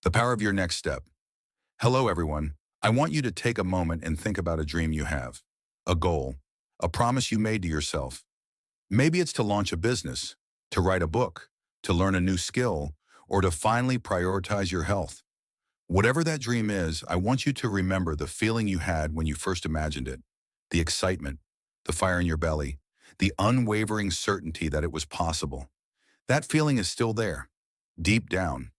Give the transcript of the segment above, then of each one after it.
The power of your next step. Hello, everyone. I want you to take a moment and think about a dream you have, a goal, a promise you made to yourself. Maybe it's to launch a business, to write a book, to learn a new skill, or to finally prioritize your health. Whatever that dream is, I want you to remember the feeling you had when you first imagined it, the excitement, the fire in your belly, the unwavering certainty that it was possible. That feeling is still there, deep down.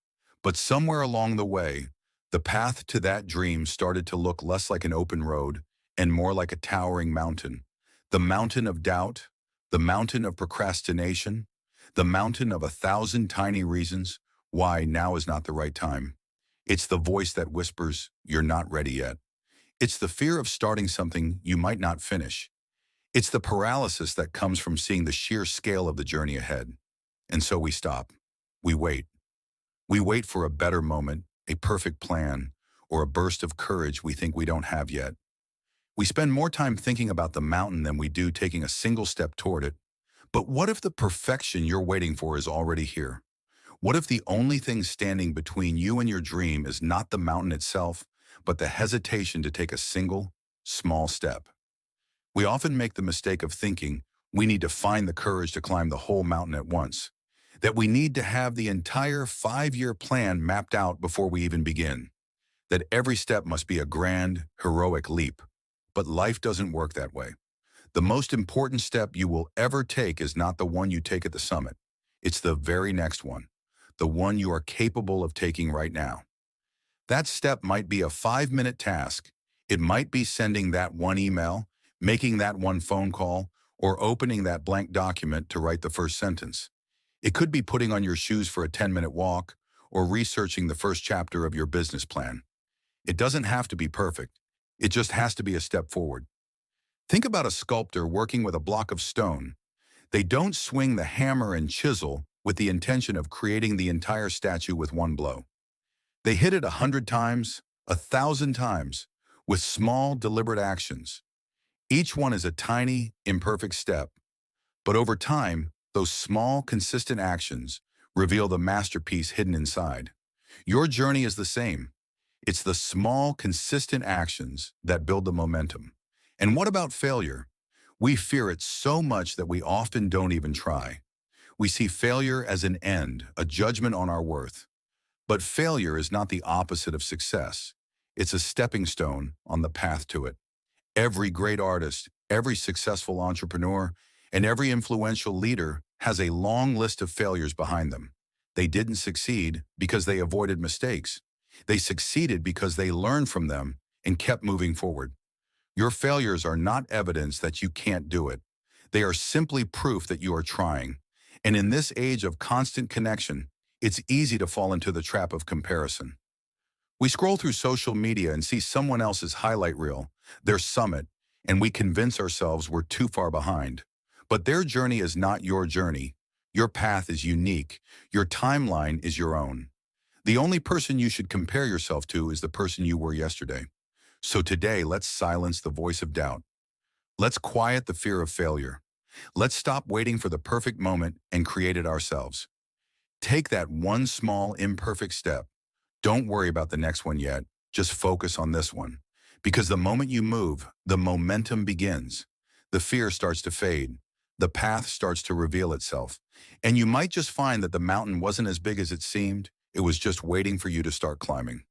But somewhere along the way, the path to that dream started to look less like an open road and more like a towering mountain. The mountain of doubt, the mountain of procrastination, the mountain of 1,000 tiny reasons why now is not the right time. It's the voice that whispers, "You're not ready yet." It's the fear of starting something you might not finish. It's the paralysis that comes from seeing the sheer scale of the journey ahead. And so we stop. We wait. We wait for a better moment, a perfect plan, or a burst of courage we think we don't have yet. We spend more time thinking about the mountain than we do taking a single step toward it. But what if the perfection you're waiting for is already here? What if the only thing standing between you and your dream is not the mountain itself, but the hesitation to take a single, small step? We often make the mistake of thinking we need to find the courage to climb the whole mountain at once, that we need to have the entire 5-year plan mapped out before we even begin, that every step must be a grand, heroic leap. But life doesn't work that way. The most important step you will ever take is not the one you take at the summit. It's the very next one, the one you are capable of taking right now. That step might be a 5-minute task. It might be sending that one email, making that one phone call, or opening that blank document to write the first sentence. It could be putting on your shoes for a 10-minute walk or researching the first chapter of your business plan. It doesn't have to be perfect. It just has to be a step forward. Think about a sculptor working with a block of stone. They don't swing the hammer and chisel with the intention of creating the entire statue with one blow. They hit it 100 times, 1,000 times, with small, deliberate actions. Each one is a tiny, imperfect step. But over time, those small, consistent actions reveal the masterpiece hidden inside. Your journey is the same. It's the small, consistent actions that build the momentum. And what about failure? We fear it so much that we often don't even try. We see failure as an end, a judgment on our worth. But failure is not the opposite of success. It's a stepping stone on the path to it. Every great artist, every successful entrepreneur, and every influential leader has a long list of failures behind them. They didn't succeed because they avoided mistakes. They succeeded because they learned from them and kept moving forward. Your failures are not evidence that you can't do it. They are simply proof that you are trying. And in this age of constant connection, it's easy to fall into the trap of comparison. We scroll through social media and see someone else's highlight reel, their summit, and we convince ourselves we're too far behind. But their journey is not your journey. Your path is unique. Your timeline is your own. The only person you should compare yourself to is the person you were yesterday. So today, let's silence the voice of doubt. Let's quiet the fear of failure. Let's stop waiting for the perfect moment and create it ourselves. Take that one small, imperfect step. Don't worry about the next one yet. Just focus on this one. Because the moment you move, the momentum begins. The fear starts to fade. The path starts to reveal itself. And you might just find that the mountain wasn't as big as it seemed. It was just waiting for you to start climbing.